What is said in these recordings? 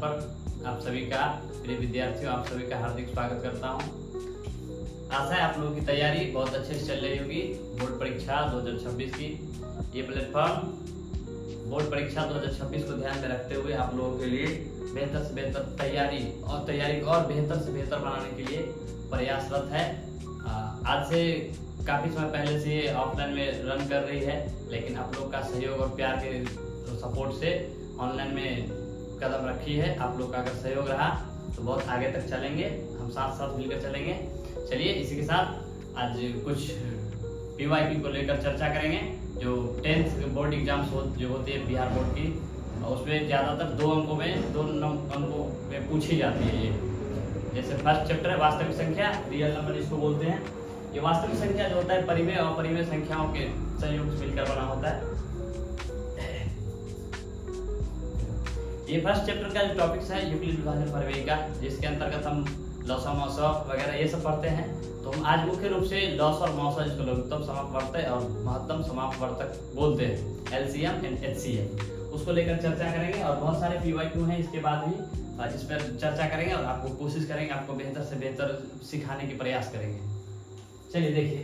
पर आप सभी का, प्रिय विद्यार्थियों, आप सभी का हार्दिक स्वागत करता हूं। आशा है आप लोगों की तैयारी बहुत अच्छे से चल रही होगी। बोर्ड परीक्षा 2026 की ये प्लेटफॉर्म बोर्ड परीक्षा 2026 को ध्यान में रखते हुए आप लोगों के लिए बेहतर से बेहतर तैयारी को और बेहतर से बेहतर बनाने के लिए प्रयासरत है। आज से काफ़ी समय पहले से ये ऑफलाइन में रन कर रही है, लेकिन आप लोग का सहयोग और प्यार के सपोर्ट से ऑनलाइन में कदम रखी है। आप लोग का अगर सहयोग रहा तो बहुत आगे तक चलेंगे, हम साथ साथ मिलकर चलेंगे। चलिए इसी के साथ आज कुछ PYQ को लेकर चर्चा करेंगे। जो 10th बोर्ड एग्जाम्स जो होती है बिहार बोर्ड की, उसमें ज़्यादातर 2 अंकों में पूछी जाती है। ये जैसे फर्स्ट चैप्टर है वास्तविक संख्या, रियल नंबर इसको बोलते हैं। ये वास्तविक संख्या जो होता है परिमेय और अपरिमेय संख्याओं के संयोग से मिलकर बना होता है। ये फर्स्ट चैप्टर का जो टॉपिक्स है यूक्लिड विभाजन परिमेय का, जिसके अंतर्गत हम लॉसा मौसा वगैरह ये सब पढ़ते हैं। तो हम आज मुख्य रूप से लॉस और मौसा, जिसको लघुत्तम समापवर्तक और महत्तम समापवर्तक बोलते हैं, LCM एंड HCM, उसको लेकर चर्चा करेंगे। और बहुत सारे PYQ हैं इसके बाद भी, जिस पर चर्चा करेंगे और आपको कोशिश करेंगे, आपको बेहतर से बेहतर सिखाने की प्रयास करेंगे। चलिए देखिए,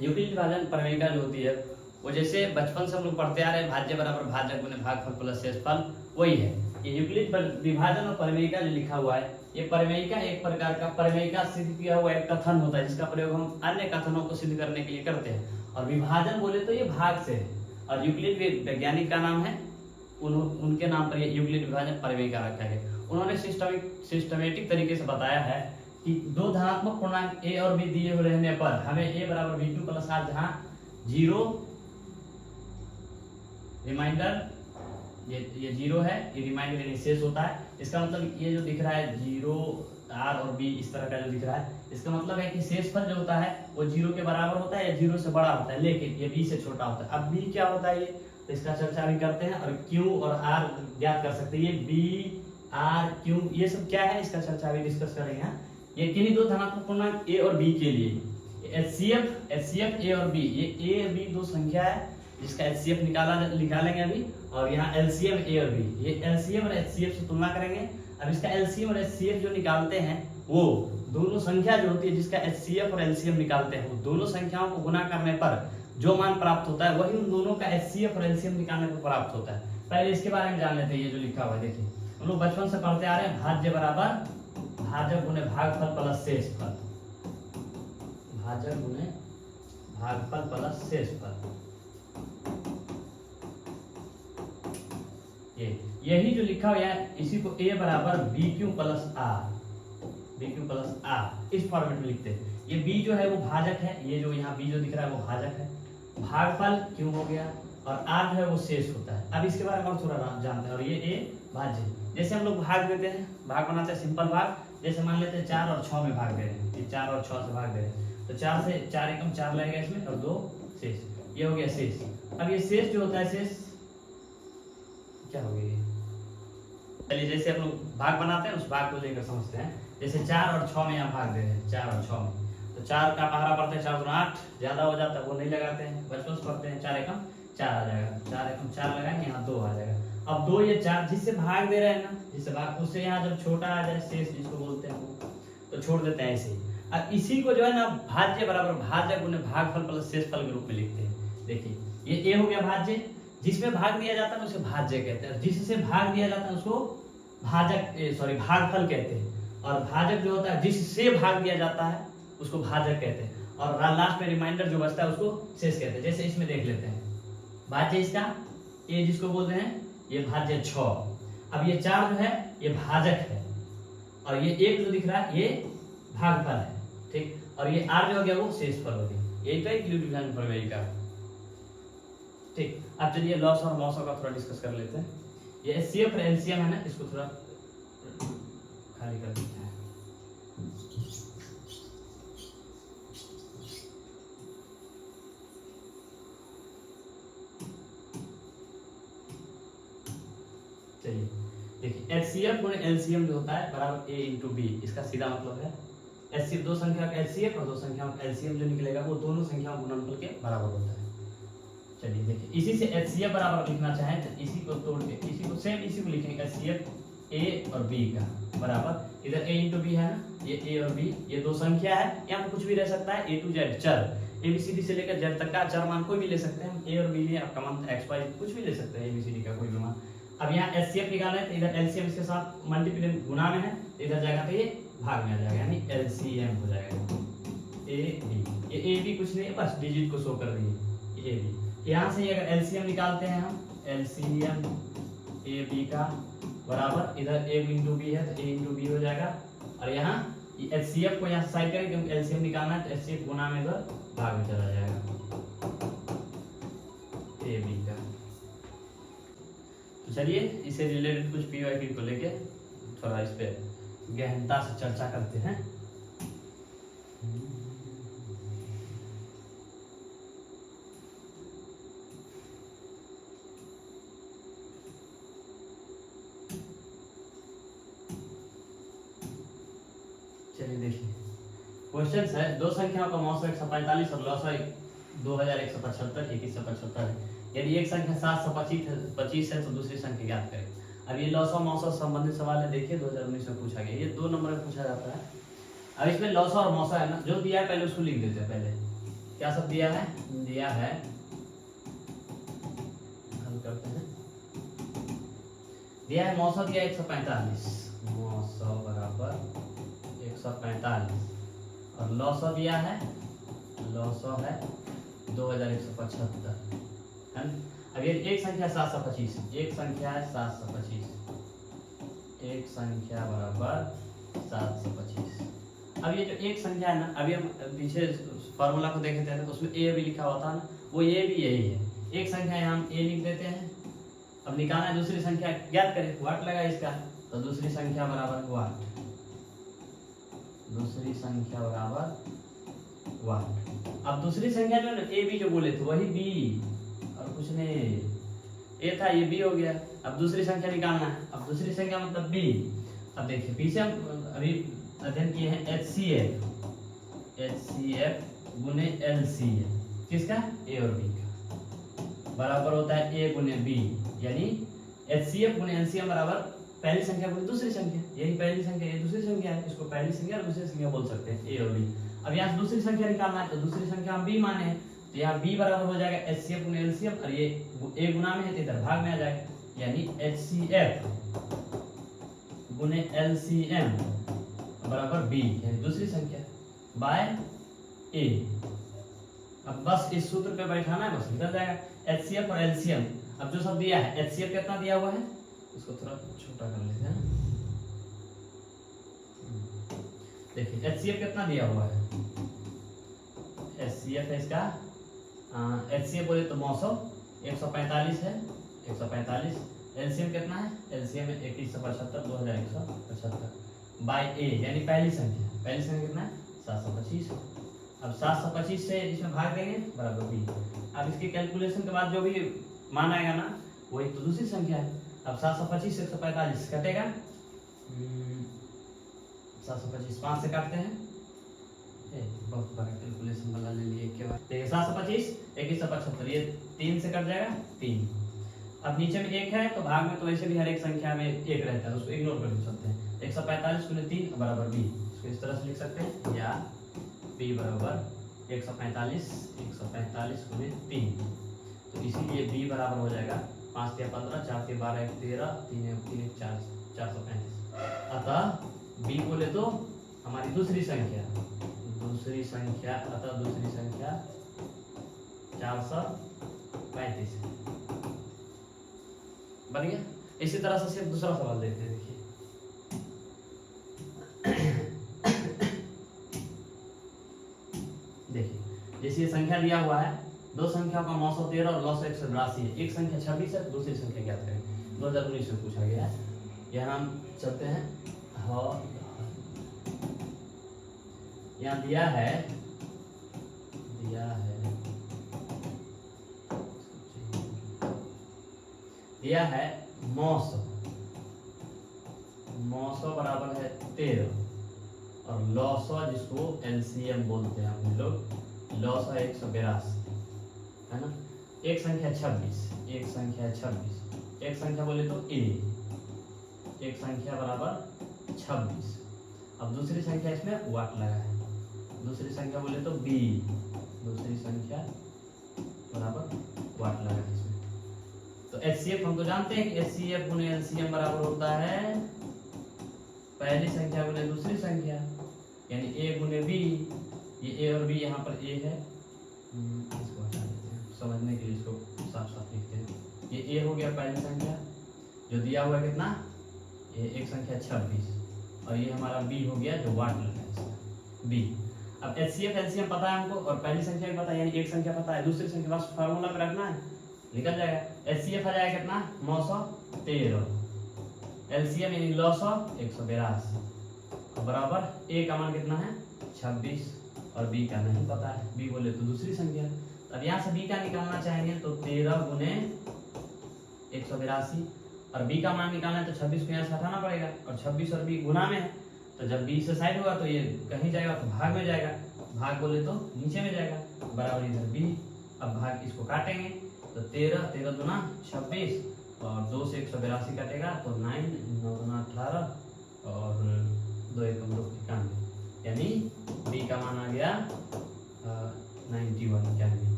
यूक्लिड विभाजन परिमेयिका जो होती है वो जैसे बचपन से हम लोग पढ़ते आ रहे हैं, भाज्य बराबर भाजक गुने भागफल प्लस शेषफल, वही है। ये यूक्लिड विभाजन और परिमेयिका जो लिखा हुआ है, ये परिमेयिका एक प्रकार का परिमेयिका सिद्ध किया हुआ एक कथन होता है, जिसका प्रयोग हम अन्य कथनों को सिद्ध करने के लिए करते हैं। और विभाजन बोले तो ये भाग से है, और यूक्लिड वैज्ञानिक का नाम है, उनके नाम पर ये यूक्लिड विभाजन परिमेयिका रखा है। उन्होंने सिस्टमेटिक तरीके से बताया है कि 2 धनात्मक पूर्णांक a और b दिए हुए रहने पर हमें a बराबर b2 प्लस r, जहाँ 0 रिमाइंडर, ये 0 है, ये रिमाइंडर यानी शेष होता है। इसका मतलब ये जो दिख रहा है 0 r और b इस तरह का जो दिख रहा है, इसका मतलब है कि शेषफल जो होता है वो 0 के बराबर होता है या 0 से बड़ा होता है, लेकिन ये b से छोटा होता है। अब b क्या होता है, ये तो इसका चर्चा भी करते हैं। और q और r ज्ञात कर सकते हैं, ये b r q ये सब क्या है, इसका चर्चा भी डिस्कस करेंगे। ये किन्हीं 2 धनात्मक पूर्णांक a और b के लिए HCF a और b, ये a और b 2 संख्या है जिसका HCF निकालेंगे अभी। और यहाँ LCM a और b, ये LCM और HCF से तुलना करेंगे। अब इसका LCM और HCF जो निकालते हैं, वो दोनों संख्या जो होती है जिसका HCF और LCM निकालते हैं, वो दोनों संख्याओं को गुना करने पर जो मान प्राप्त होता है वही उन दोनों का HCF और LCM निकालने पर प्राप्त होता है। पहले इसके बारे में जान लेते हैं। ये जो लिखा हुआ है देखिए, हम लोग बचपन से पढ़ते आ रहे हैं, भाज्य बराबर भाजक गुने भागफल प्लस शेषफल, भाजक गुने भागफल प्लस शेषफल। यही जो लिखा हुआ है इसी को a बराबर BQ प्लस R इस फॉर्मेट में लिखते हैं। ये b जो है वो भाजक है, ये जो यहाँ b जो दिख रहा है वो भाजक है, भागफल q हो गया, और r जो है वो शेष होता है। अब इसके बारे में और थोड़ा जानते हैं। और ये a भाज्य, जैसे हम लोग भाग देते हैं, भाग बनाते हैं सिंपल भाग। जैसे मान लेते हैं 4 और 6 में भाग दे रहे हैं, 4 और 6 से भाग दे रहे हैं, तो 4 से 4 एकम 4 लगेगा इसमें, और 2 शेष, ये हो गया शेष। अब ये शेष जो होता है, शेष क्या हो गया, चलिए जैसे हम लोग भाग बनाते हैं उस भाग को लेकर समझते हैं। जैसे 4 और 6 में यहाँ भाग दे रहे हैं, 4 और 6 में, तो 4 का पहाड़ा पड़ता है 4 गुना 8, ज्यादा हो जाता है वो नहीं लगाते हैं, बचपन से पढ़ते हैं। 4 एकम 4 आ जाएगा, 4 एकम 4 लगाएंगे, यहाँ 2 आ जाएगा। अब 2 ये 4 जिससे भाग दे रहे हैं ना, जिससे भाग, उससे यहाँ जब छोटा आ जाए शेष जिसको बोलते हैं वो, तो छोड़ देते हैं ऐसे ही। अब इसी को जो है ना भाज्य बराबर भाजक गुने भागफल प्लस शेषफल के रूप में लिखते हैं। देखिए ये a हो गया भाज्य, जिसमें भाग दिया जाता है उसे भाज्य कहते हैं, जिससे भाग दिया जाता है उसको भागफल कहते हैं। और भाजक जो होता है जिससे भाग दिया जाता है उसको भाजक कहते हैं, और लास्ट में रिमाइंडर जो बचता है उसको शेष कहते हैं। जैसे इसमें देख लेते हैं, भाज्य इसका a जिसको बोलते हैं, ये भाज्य 6। अब ये 4 जो है ये भाजक है, और ये 1 जो दिख रहा है ये भागफल है, ठीक। और ये r जो हो गया वो शेषफल हो गया। यही तो एक यूक्लिड विभाजन परिमेयिका, ठीक। अब चलिए लॉस और मौसा का थोड़ा डिस्कस कर लेते हैं। ये HCF और LCM है ना, इसको थोड़ा खाली कर देते हैं। चलिए देखिए, HCF गुणे LCM जो होता है बराबर a इंटू b, इसका सीधा मतलब है HCF 2 संख्या का HCF और 2 संख्याओं का LCM जो निकलेगा वो दोनों संख्याओं गुणनफल के बराबर होता है। चलिए देखिए, इसी से HCF बराबर लिखना चाहें तो इसी को तोड़ के इसी को सेम इसी को लिखेंगे, HCF A और B का बराबर, इधर A इंटू बी है ना, ये A और B ये दो संख्या है, यहाँ पे कुछ भी रह सकता है, A to Z चर, ABCD से लेकर Z तक का चर मान कोई भी ले सकते हैं, A और B लिए आपका मान X Y कुछ भी ले सकते हैं ABCD का कोई भी मान। अब यहाँ HCF निकालना है तो इधर LCM इसके साथ मल्टीप्लाई गुणा में है, इधर जाएगा तो ये भाग में आ जाएगा, यानी LCM हो जाएगा AB। ये AB कुछ नहीं है, बस डिजिट को शो कर दिए AB। यहाँ से अगर LCM निकालते हैं हम, LCM AB का बराबर, इधर A इंटू बी है तो A इंटू बी हो जाएगा, और यहाँ HCF को यहाँ साइड करें क्योंकि LCM निकालना है तो HCF गुणा में इधर भाग में चला जाएगा AB का। तो चलिए इसे रिलेटेड कुछ PYQ को लेके थोड़ा इस पे गहनता से चर्चा करते हैं। चलिए देखिए क्वेश्चन है, दो संख्याओं का मौसम 145 और लौसम 2175 2175 है, यदि एक संख्या 725 है तो दूसरी संख्या ज्ञात करें। अब ये लौसम मौसम संबंधित सवाल है, देखिए 2019 में पूछा गया, ये 2 नंबर में पूछा जाता है। अब इसमें लौसम और मौसम है ना, जो दिया है पहले उसको लिख देते हैं। पहले क्या सब दिया है, दिया है हल करते हैं, दिया है मौसम दिया 145, मौसम बराबर 145 और लौसम दिया है, लौसम है 2175 है ना। अब ये एक संख्या 725, एक संख्या है 725, एक संख्या बराबर 725। अब ये जो एक संख्या है ना, अभी हम पीछे फॉर्मूला को देखे थे तो उसमें A भी लिखा हुआ था ना, वो A भी यही है, एक संख्या यहाँ हम A लिख देते हैं। अब निकालना है दूसरी संख्या, ज्ञात करें, वाट लगा इसका, तो दूसरी संख्या बराबर वाट, दूसरी संख्या बराबर वाट। अब दूसरी संख्या जो है A B जो बोले थे वही B और कुछ नहीं, A था ये B हो गया। अब दूसरी संख्या निकालना है, अब दूसरी संख्या मतलब B। अब देखिए पीछे हम अभी अध्ययन किए हैं HCF गुने LCM, किसका, A और B का, बराबर होता है A गुने B, यानी HCF गुने LCM बराबर पहली संख्या गुने दूसरी संख्या, यही पहली संख्या ये दूसरी संख्या है, इसको पहली संख्या और दूसरी संख्या बोल सकते हैं A और B। अब यहाँ दूसरी संख्या निकालना है तो दूसरी संख्या हम B माने हैं, तो यहाँ B बराबर हो जाएगा HCF गुने LCM, और ये A गुना में है तो इधर भाग में आ जाएगा, यानी HCF गुने LCM बराबर B, यानी दूसरी संख्या बाय A। अब बस इस सूत्र पे बैठाना है, बस निकल जाएगा HCF और LCM। अब जो सब दिया है, HCF कितना दिया हुआ है, इसको थोड़ा छोटा कर लेते हैं। देखिए HCF कितना दिया हुआ है, HCF है इसका, HCF बोले तो मौसम 145 है, 145। LCM कितना है, LCM है 2175 2175 बाय A, यानी पहली संख्या, पहली संख्या कितना है 725। अब 725 से इसमें भाग देंगे बराबर B। अब इसके कैलकुलेशन के बाद जो भी मान आएगा ना वही तो दूसरी संख्या है। अब 725 से 145 कटेगा, 725 5 से काटते हैं, बहुत बड़ा कैलकुलेशन वाला ले लिए के बाद। देखिए 725 2175, ये 3 से कट जाएगा 3। अब नीचे में 1 है तो भाग में तो वैसे भी हर एक संख्या में 1 रहता है, उसको इग्नोर कर सकते हैं। 145 गुने 3 बराबर B, इसको इस तरह से लिख सकते हैं, या B बराबर 145 गुने 3, तो इसीलिए B बराबर हो जाएगा 5 या 15 4 के 12 1 13 3 1 3 1 4 435। अतः B बोले तो हमारी दूसरी संख्या, अतः दूसरी संख्या 435 बन गया। इसी तरह से सिर्फ दूसरा सवाल देखते हैं। देखिए जैसे ये संख्या दिया हुआ है, दो संख्याओं का मौसम 13 और लौसम 182 है, एक संख्या 26 है, दूसरी संख्या ज्ञात करें। 2019 में पूछा गया है। यहाँ हम चलते हैं, यहाँ दिया है मौसम बराबर है 13 और लौसम जिसको LCM बोलते हैं हम लोग, लौसम 182 है ना। एक संख्या 26, एक संख्या 26, एक संख्या बोले तो ए, एक संख्या बराबर 26। अब दूसरी संख्या इसमें वाट लगा है, दूसरी संख्या बोले तो बी, दूसरी संख्या बराबर वाट लगा है इसमें। तो HCF हम तो जानते हैं कि HCF गुने LCM बराबर होता है पहली संख्या गुने दूसरी संख्या, यानी A गुने B। ये A और B यहाँ पर A है, इसको हटा देते हैं समझने के लिए, इसको साफ साफ लिखते हैं। ये A हो गया पहली संख्या जो दिया हुआ है कितना, ये एक संख्या 26, और ये हमारा B हो गया जो वाट लगा है इसका B। अब HCF LCM पता है हमको और पहली संख्या भी पता है, यानी एक संख्या पता है, दूसरी संख्या बस फार्मूला में रखना है, निकल जाएगा। HCF आ जाएगा कितना 913, LCM यानी लॉस ऑफ 182 बराबर A का मान कितना है 26 और B का नहीं पता है, B बोले तो दूसरी संख्या। अब यहाँ से B का निकालना चाहेंगे तो 13 गुने 182, और B का मान निकालना है तो 26 को यहाँ से हटाना पड़ेगा, और 26 और B गुना में है, तो जब B से साइड होगा तो ये कहीं जाएगा तो भाग में जाएगा, भाग बोले तो नीचे में जाएगा, बराबर इधर B। अब भाग इसको काटेंगे तो 13, 13 दूना 26, और 2 से 182 काटेगा तो 9, 9 दूना 18, और 2 1 2 91, यानी B का मान आ गया 91,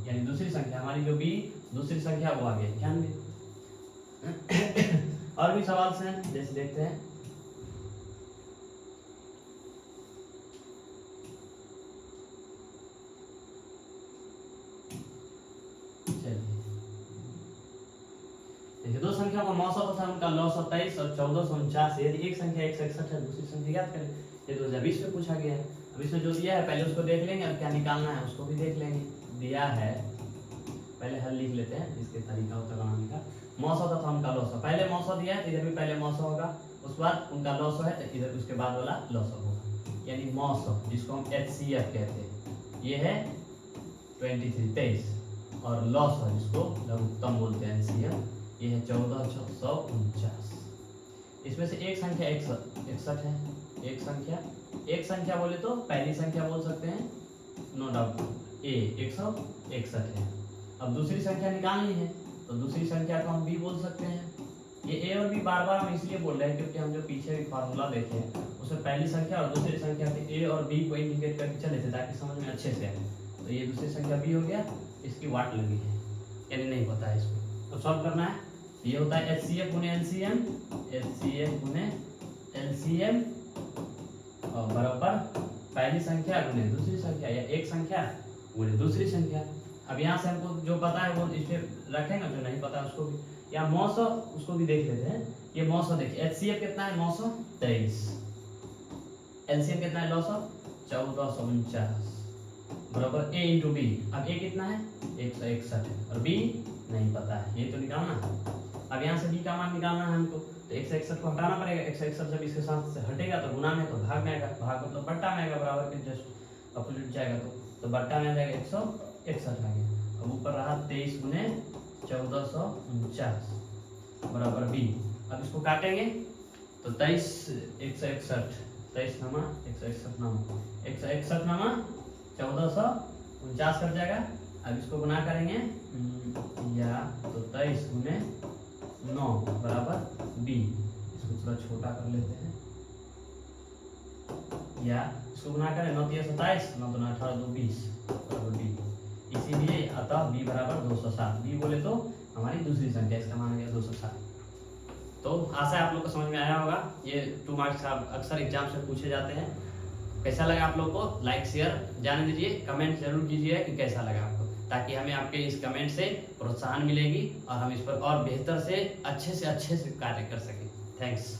यानी दूसरी संख्या हमारी जो B दूसरी संख्या वो आ गया 91। और भी सवाल से हैं, जैसे देखते हैं। देखिए दो संख्या को 900 तथा उनका 923 और 1449, यदि एक संख्या 161 है, दूसरी संख्या याद करें। ये 2020 में पूछा गया है। अब इसमें जो दिया है पहले उसको देख लेंगे और क्या निकालना है उसको भी देख लेंगे। दिया है, पहले हल लिख लेते हैं, इसके तरीका होता है बनाने का। 900 तथा उनका 900, पहले 900 दिया है तो इधर भी पहले 900 होगा, उसके बाद उनका 900 है तो इधर उसके बाद वाला 900 होगा, यानी 900 जिसको हम HCF कहते हैं। ये है 23 और लॉस है जिसको लघुत्तम बोलते हैं LCM, ये है 1449। इसमें से एक संख्या 61 है, एक संख्या बोले तो पहली संख्या बोल सकते हैं, नो डाउट A 161 है। अब दूसरी संख्या निकालनी है तो दूसरी संख्या को हम B बोल सकते हैं। ये A और B बार बार हम इसलिए बोल रहे हैं क्योंकि हम जो पीछे भी फार्मूला देखे हैं उसमें पहली संख्या और दूसरी संख्या के A और B को इंडिकेट करके चले थे ताकि समझ में अच्छे से आए। तो ये दूसरी संख्या B हो गया, इसकी वाट लगी है, यानी नहीं पता है इसको, तो सॉल्व करना है। ये होता है HCF गुने LCM, HCF गुने LCM और बराबर पहली संख्या गुने दूसरी संख्या, या एक संख्या गुने दूसरी संख्या। अब यहाँ से हमको जो पता है वो इसे रखेंगे, जो नहीं पता उसको भी, या 900 उसको भी देख लेते हैं। ये 900 देखिए, HCF कितना है 923, LCM कितना है 1449 बराबर A इंटू B। अब A कितना है 161 है और B नहीं पता है, ये तो निकालना है। अब यहाँ से B का मान निकालना है हमको, तो 161 को हटाना पड़ेगा। 161 जब इसके साथ से हटेगा तो गुना में, तो भाग में आएगा, भाग मतलब बट्टा में आएगा, बराबर के जस्ट अपोजिट जाएगा तो बट्टा में आ जाएगा 161 आ गया। अब ऊपर रहा 23 गुने 1449 बराबर B। अब इसको काटेंगे तो 23 161, 23 नमा 161 नमा 161 नमा 1449 कट जाएगा। अब इसको गुना करेंगे या तो 23 गुने 9 बराबर B। इसको थोड़ा छोटा कर लेते हैं, या इसको गुना करें 9 3 27, 9 2 18 2 20 बराबर B। इसीलिए अतः B बराबर 207। B बोले तो हमारी दूसरी संख्या, इसका मान गया 207। तो आशा है आप लोग को समझ में आया होगा। ये 2 मार्क्स अक्सर एग्जाम से पूछे जाते हैं। कैसा लगा आप लोग को, लाइक शेयर जाने दीजिए, कमेंट जरूर कीजिए कि कैसा लगा आपको, ताकि हमें आपके इस कमेंट से प्रोत्साहन मिलेगी और हम इस पर और बेहतर से अच्छे से कार्य कर सकें। थैंक्स।